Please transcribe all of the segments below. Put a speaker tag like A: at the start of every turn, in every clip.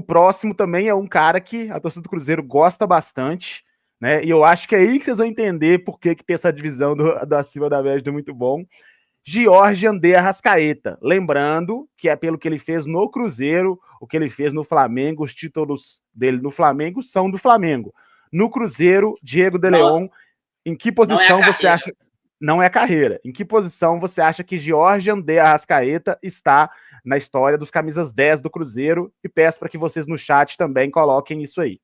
A: o próximo também é um cara que a torcida do Cruzeiro gosta bastante, né? E eu acho que é aí que vocês vão entender por que tem essa divisão do acima da média do muito bom. Jorge André Arrascaeta. Lembrando que é pelo que ele fez no Cruzeiro, o que ele fez no Flamengo, os títulos dele no Flamengo são do Flamengo. No Cruzeiro, Diego de Leon, em que posição você acha... Não é carreira. Em que posição você acha que Jorge André Arrascaeta está na história dos camisas 10 do Cruzeiro? E peço para que vocês no chat também coloquem isso aí.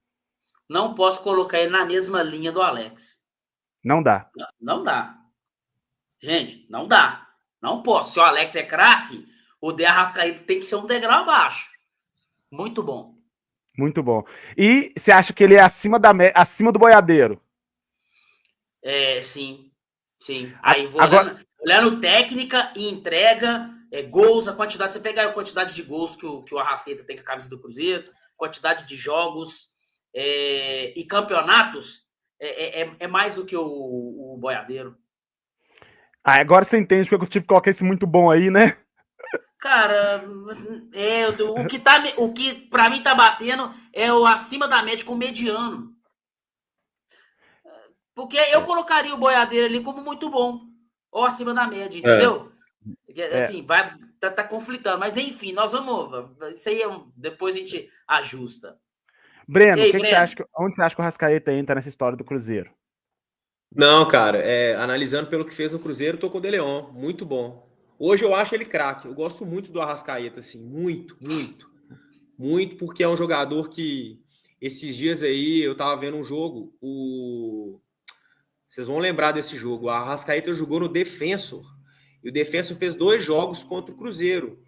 B: Não posso colocar ele na mesma linha do Alex.
A: Não dá.
B: Não dá. Gente, não dá. Não posso. Se o Alex é craque, o de Arrascaeta tem que ser um degrau abaixo. Muito bom.
A: Muito bom. E você acha que ele é acima do Boiadeiro?
B: Sim. Sim. Aí vou olhando técnica e entrega, gols, a quantidade. Você pegar a quantidade de gols que o Arrascaeta tem com a camisa do Cruzeiro, quantidade de jogos e campeonatos, é mais do que o Boiadeiro.
A: Agora você entende porque eu tive que colocar esse muito bom aí, né?
B: Cara, o que pra mim tá batendo é o acima da média com o mediano. Porque eu colocaria o Boiadeiro ali como muito bom. Ou acima da média, entendeu? Assim, tá conflitando. Mas enfim, nós vamos... Isso aí depois a gente ajusta.
A: Breno, Breno. Onde você acha que o Arrascaeta entra nessa história do Cruzeiro?
C: Não, cara, analisando pelo que fez no Cruzeiro, tô com o De Leon, muito bom. Hoje eu acho ele craque, eu gosto muito do Arrascaeta, assim, muito, porque é um jogador que, esses dias aí, eu tava vendo um jogo, vocês vão lembrar desse jogo, o Arrascaeta jogou no Defensor, e o Defensor fez 2 jogos contra o Cruzeiro.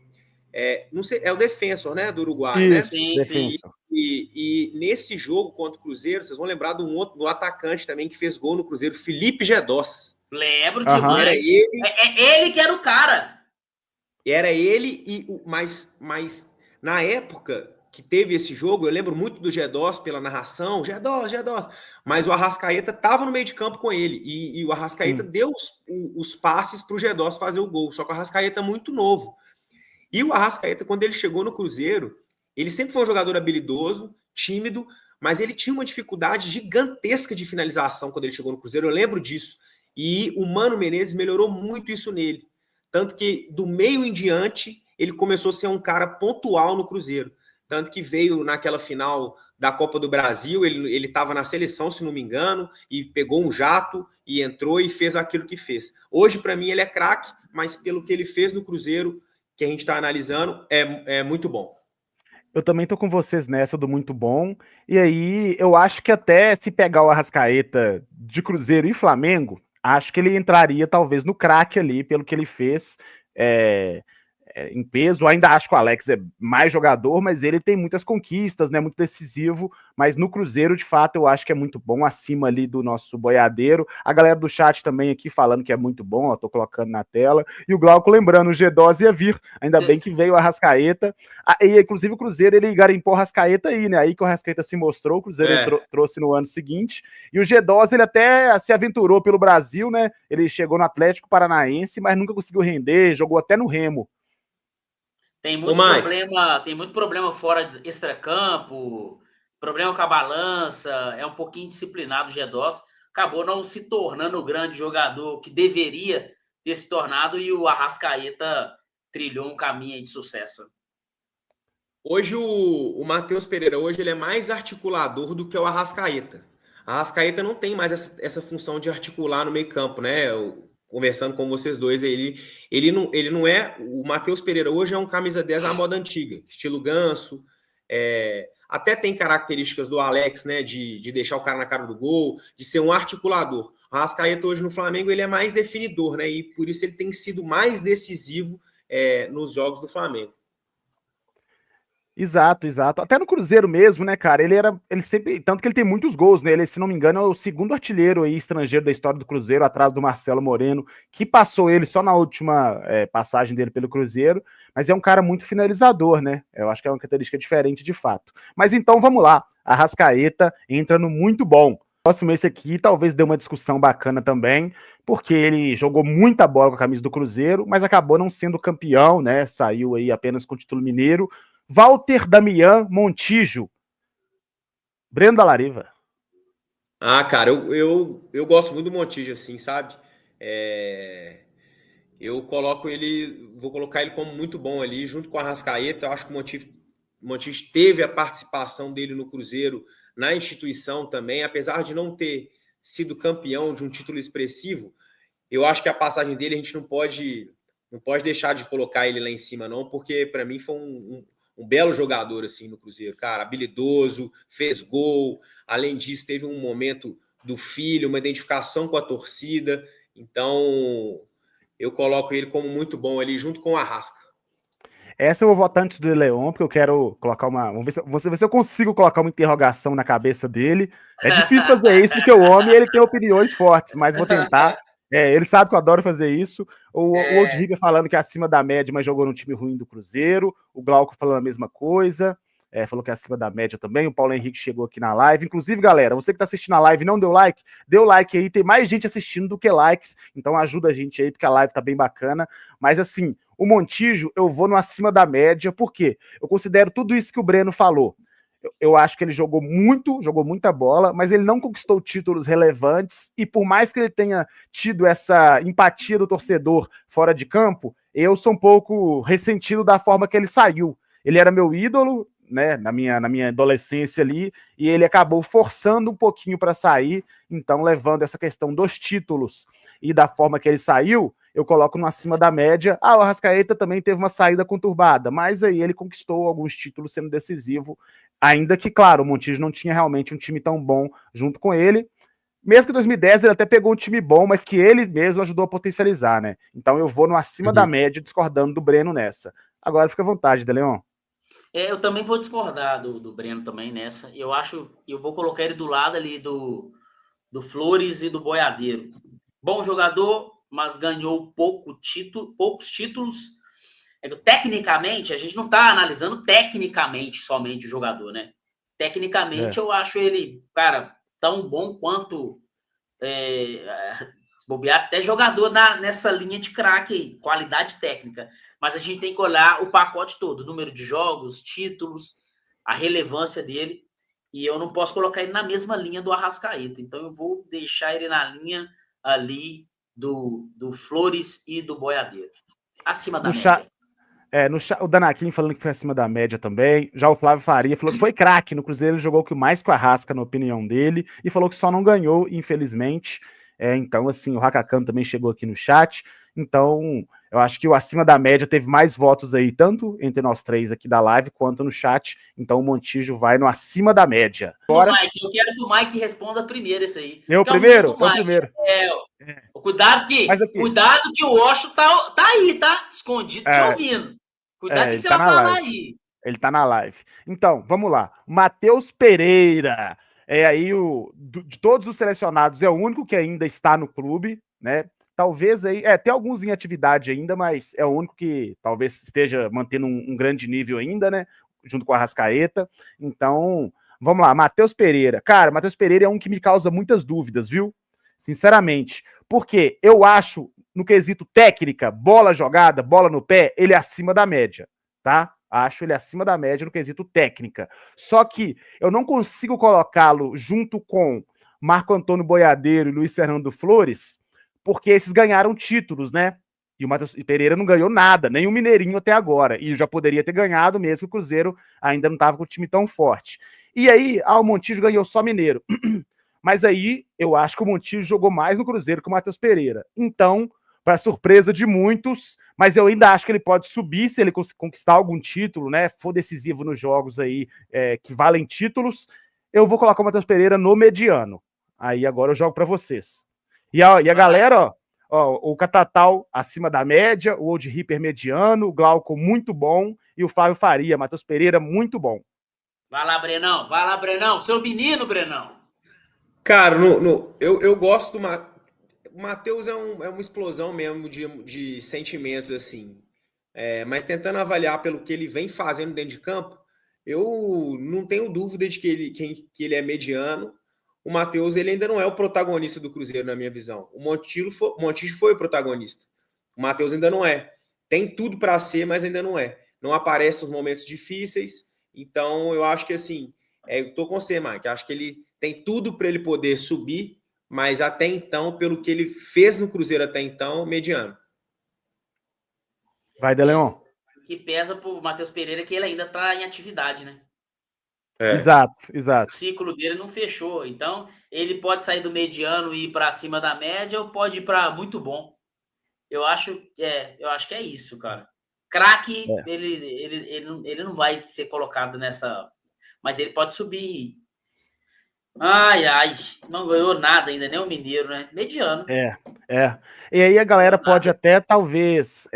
C: Não sei, é o Defensor, né, do Uruguai,
A: isso,
C: né?
A: Sim.
C: E nesse jogo contra o Cruzeiro, vocês vão lembrar do atacante também que fez gol no Cruzeiro, Felipe Gedós.
B: Lembro demais.
C: Era ele.
B: Ele que era o cara.
C: Era ele, mas na época que teve esse jogo, eu lembro muito do Gedós pela narração, Gedós. Mas o Arrascaeta estava no meio de campo com ele. E o Arrascaeta deu os passes para o Gedós fazer o gol. Só que o Arrascaeta é muito novo. E o Arrascaeta, quando ele chegou no Cruzeiro, ele sempre foi um jogador habilidoso, tímido, mas ele tinha uma dificuldade gigantesca de finalização quando ele chegou no Cruzeiro, eu lembro disso. E o Mano Menezes melhorou muito isso nele. Tanto que, do meio em diante, ele começou a ser um cara pontual no Cruzeiro. Tanto que veio naquela final da Copa do Brasil, ele estava na seleção, se não me engano, e pegou um jato e entrou e fez aquilo que fez. Hoje, para mim, ele é craque, mas pelo que ele fez no Cruzeiro, que a gente está analisando, é muito bom.
A: Eu também tô com vocês nessa do muito bom. E aí, eu acho que até se pegar o Arrascaeta de Cruzeiro e Flamengo, acho que ele entraria talvez no craque ali, pelo que ele fez em peso. Eu ainda acho que o Alex é mais jogador, mas ele tem muitas conquistas, né? Muito decisivo. Mas no Cruzeiro, de fato, eu acho que é muito bom, acima ali do nosso boiadeiro. A galera do chat também aqui falando que é muito bom, ó, tô colocando na tela. E o Glauco lembrando, o G12 ia vir. Ainda bem que veio a Arrascaeta. E, inclusive, o Cruzeiro, ele garimpou a Arrascaeta aí, né? Aí que o Arrascaeta se mostrou, o Cruzeiro trouxe no ano seguinte. E o G12, ele até se aventurou pelo Brasil, né? Ele chegou no Atlético Paranaense, mas nunca conseguiu render, jogou até no Remo.
B: Tem muito problema fora extracampo, problema com a balança, é um pouquinho disciplinado o Gedós, acabou não se tornando o grande jogador que deveria ter se tornado, e o Arrascaeta trilhou um caminho de sucesso.
C: Hoje o Matheus Pereira, hoje ele é mais articulador do que o Arrascaeta. A Arrascaeta não tem mais essa função de articular no meio campo, né? Conversando com vocês dois, ele não é... O Matheus Pereira hoje é um camisa 10 à moda antiga, estilo Ganso, até tem características do Alex, né, de deixar o cara na cara do gol, de ser um articulador. O Arrascaeta hoje no Flamengo, ele é mais definidor, né, e por isso ele tem sido mais decisivo nos jogos do Flamengo.
A: Exato. Até no Cruzeiro mesmo, né, cara? Ele sempre. Tanto que ele tem muitos gols, né? Ele, se não me engano, é o segundo artilheiro aí, estrangeiro da história do Cruzeiro, atrás do Marcelo Moreno, que passou ele só na última passagem dele pelo Cruzeiro. Mas é um cara muito finalizador, né? Eu acho que é uma característica diferente de fato. Mas então vamos lá. A Arrascaeta entra no muito bom. Próximo esse aqui talvez dê uma discussão bacana também, porque ele jogou muita bola com a camisa do Cruzeiro, mas acabou não sendo campeão, né? Saiu aí apenas com o título mineiro. Walter Damian Montijo. Breno da Lariva.
C: Cara, eu gosto muito do Montijo, assim, sabe? Eu vou colocar ele como muito bom ali, junto com a Arrascaeta. Eu acho que o Montijo teve a participação dele no Cruzeiro, na instituição também, apesar de não ter sido campeão de um título expressivo. Eu acho que a passagem dele a gente não pode deixar de colocar ele lá em cima, não, porque para mim foi um belo jogador assim no Cruzeiro, cara, habilidoso, fez gol, além disso teve um momento do filho, uma identificação com a torcida, então eu coloco ele como muito bom ali, junto com o Arrasca.
A: Essa eu vou votar antes do Leon, porque eu quero colocar uma... Vamos ver se eu consigo colocar uma interrogação na cabeça dele. É difícil fazer isso, porque o homem ele tem opiniões fortes, mas vou tentar. Ele sabe que eu adoro fazer isso. O Old River falando que é acima da média, mas jogou num time ruim do Cruzeiro. O Glauco falando a mesma coisa. Falou que é acima da média também. O Paulo Henrique chegou aqui na live. Inclusive, galera, você que está assistindo a live e não deu like, dê o like aí. Tem mais gente assistindo do que likes. Então ajuda a gente aí, porque a live tá bem bacana. Mas assim, o Montijo, eu vou no acima da média. Por quê? Eu considero tudo isso que o Breno falou. Eu acho que ele jogou muita bola, mas ele não conquistou títulos relevantes, e por mais que ele tenha tido essa empatia do torcedor fora de campo, eu sou um pouco ressentido da forma que ele saiu. Ele era meu ídolo, né, na minha adolescência ali, e ele acabou forçando um pouquinho para sair, então levando essa questão dos títulos e da forma que ele saiu, eu coloco no acima da média. O Arrascaeta também teve uma saída conturbada, mas aí ele conquistou alguns títulos sendo decisivo, ainda que, claro, o Montijo não tinha realmente um time tão bom junto com ele, mesmo que em 2010 ele até pegou um time bom, mas que ele mesmo ajudou a potencializar, né? Então eu vou no acima da média, discordando do Breno nessa. Agora fica à vontade, Deleon.
B: Eu também vou discordar do Breno também nessa. Eu vou colocar ele do lado ali do Flores e do Boiadeiro. Bom jogador, mas ganhou poucos títulos. Tecnicamente, a gente não está analisando tecnicamente somente o jogador, né? Tecnicamente, eu acho ele, cara, tão bom quanto se bobear, até jogador nessa linha de craque aí, qualidade técnica. Mas a gente tem que olhar o pacote todo, o número de jogos, títulos, a relevância dele. E eu não posso colocar ele na mesma linha do Arrascaeta. Então eu vou deixar ele na linha ali do Flores e do Boiadeiro. Acima da média.
A: O Danaquim falando que foi acima da média também. Já o Flávio Faria falou que foi craque no Cruzeiro, ele jogou mais que o Arrasca, na opinião dele, e falou que só não ganhou, infelizmente. Então, assim, o Hakakan também chegou aqui no chat. Então, eu acho que o acima da média teve mais votos aí, tanto entre nós três aqui da live, quanto no chat. Então, o Montijo vai no acima da média.
B: Agora... Mike, eu quero que o Mike responda primeiro isso aí.
A: Eu primeiro? Eu primeiro.
B: Cuidado que o Osho tá aí, tá? Escondido, te ouvindo. Cuidado que você vai falar aí.
A: Ele tá na live. Então, vamos lá. Matheus Pereira. Aí de todos os selecionados, é o único que ainda está no clube, né? Talvez aí, tem alguns em atividade ainda, mas é o único que talvez esteja mantendo um grande nível ainda, né? Junto com a Arrascaeta. Então, vamos lá, Matheus Pereira. Cara, Matheus Pereira é um que me causa muitas dúvidas, viu? Sinceramente. Porque eu acho, no quesito técnica, bola jogada, bola no pé, ele é acima da média, tá? Acho ele acima da média no quesito técnica. Só que eu não consigo colocá-lo junto com Marco Antônio Boiadeiro e Luiz Fernando Flores, porque esses ganharam títulos, né? E o Matheus Pereira não ganhou nada, nem o Mineirinho até agora. E já poderia ter ganhado, mesmo que o Cruzeiro ainda não estava com o time tão forte. E aí, o Montijo ganhou só Mineiro. Mas aí, eu acho que o Montijo jogou mais no Cruzeiro que o Matheus Pereira. Então, para surpresa de muitos, mas eu ainda acho que ele pode subir se ele conquistar algum título, né? For decisivo nos jogos aí que valem títulos. Eu vou colocar o Matheus Pereira no mediano. Aí agora eu jogo para vocês. E a galera, o Catatal acima da média, o Old Ripper mediano, o Glauco muito bom e o Flávio Faria, Matheus Pereira muito bom.
B: Vai lá, Brenão. Seu menino, Brenão.
C: Cara, eu gosto do o Matheus é uma explosão mesmo de sentimentos, assim. Mas tentando avaliar pelo que ele vem fazendo dentro de campo, eu não tenho dúvida de que ele é mediano. O Matheus, ele ainda não é o protagonista do Cruzeiro, na minha visão. O Montijo foi o protagonista. O Matheus ainda não é. Tem tudo para ser, mas ainda não é. não aparece nos momentos difíceis. Então, eu acho que assim, eu tô com você, Mike. Acho que ele tem tudo para ele poder subir, mas até então, pelo que ele fez no Cruzeiro até então, mediano.
A: Vai, De Leon.
B: O que pesa pro Matheus Pereira é que ele ainda tá em atividade, né?
A: Exato.
B: O ciclo dele não fechou. Então, ele pode sair do mediano e ir para cima da média ou pode ir para muito bom. Eu acho que é isso, cara. Craque, ele não vai ser colocado nessa. Mas ele pode subir. Ai, não ganhou nada ainda, nem o Mineiro, né? Mediano.
A: E aí a galera pode até, talvez,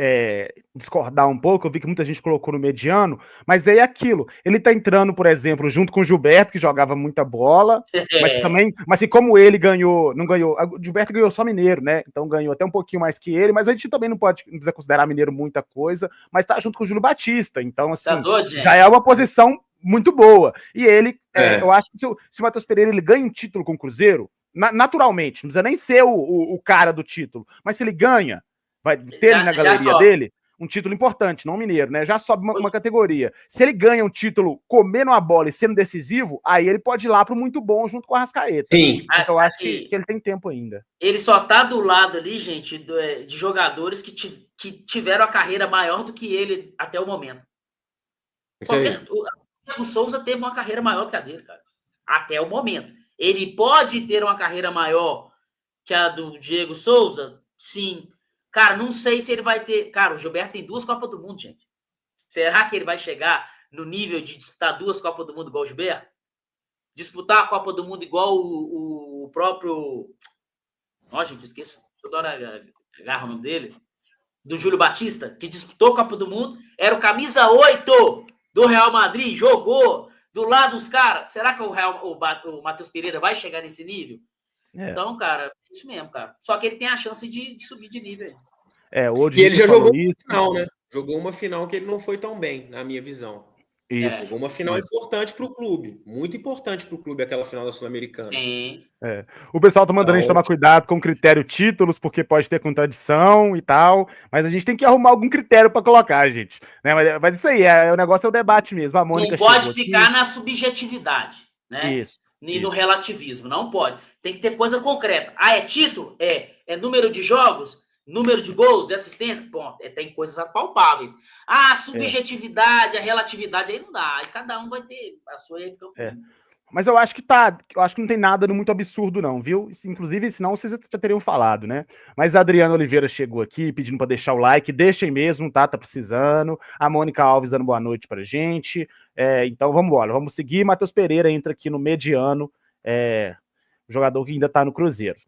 A: discordar um pouco. Eu vi que muita gente colocou no mediano, mas aí é aquilo. Ele tá entrando, por exemplo, junto com o Gilberto, que jogava muita bola, mas também, mas assim, como ele não ganhou, o Gilberto ganhou só Mineiro, né? Então ganhou até um pouquinho mais que ele, mas a gente também não precisa considerar Mineiro muita coisa, mas tá junto com o Júlio Batista. Então, assim, já é uma posição muito boa. E ele, eu acho que se o Matheus Pereira ele ganha um título com o Cruzeiro, naturalmente, não precisa nem ser o cara do título, mas se ele ganha, vai ter na galeria dele um título importante, não mineiro, né? Já sobe uma categoria. Se ele ganha um título comendo a bola e sendo decisivo, aí ele pode ir lá pro muito bom junto com o Arrascaeta.
C: Sim.
A: Então eu acho que ele tem tempo ainda.
B: Ele só tá do lado ali, gente, de jogadores que tiveram a carreira maior do que ele até o momento. O Diego Souza teve uma carreira maior do que a dele, cara. Até o momento. Ele pode ter uma carreira maior que a do Diego Souza? Sim. Cara, não sei se ele vai ter... Cara, o Gilberto tem 2 Copas do Mundo, gente. Será que ele vai chegar no nível de disputar 2 Copas do Mundo igual o Gilberto? Disputar a Copa do Mundo igual o próprio... Ó, gente, eu esqueço. Toda hora agarra o nome dele. Do Júlio Batista, que disputou a Copa do Mundo. Era o camisa 8 do Real Madrid. Jogou do lado dos caras. Será que o Matheus Pereira vai chegar nesse nível? Então, cara, é isso mesmo, cara. Só que ele tem a chance de subir de nível.
A: Hoje
C: e ele já jogou uma final, né? Jogou uma final que ele não foi tão bem, na minha visão. Jogou uma final importante para o clube. Muito importante para o clube, aquela final da Sul-Americana.
B: Sim.
A: O pessoal tá mandando a gente tomar cuidado com o critério títulos, porque pode ter contradição e tal, mas a gente tem que arrumar algum critério para colocar, gente. Né? Mas isso aí, o negócio é o debate mesmo. A Mônica
B: não pode ficar na subjetividade, né?
A: Isso.
B: E no relativismo, não pode. Tem que ter coisa concreta. É título? É número de jogos? Número de gols e assistência? Bom, tem coisas palpáveis. A subjetividade, a relatividade, aí não dá. Aí cada um vai ter a sua...
A: Mas eu acho que não tem nada muito absurdo, não, viu? Inclusive, senão vocês já teriam falado, né? Mas a Adriana Oliveira chegou aqui pedindo para deixar o like. Deixem mesmo, tá? Tá precisando. A Mônica Alves dando boa noite pra gente. Então vamos embora, vamos seguir. Matheus Pereira entra aqui no mediano, jogador que ainda tá no Cruzeiro.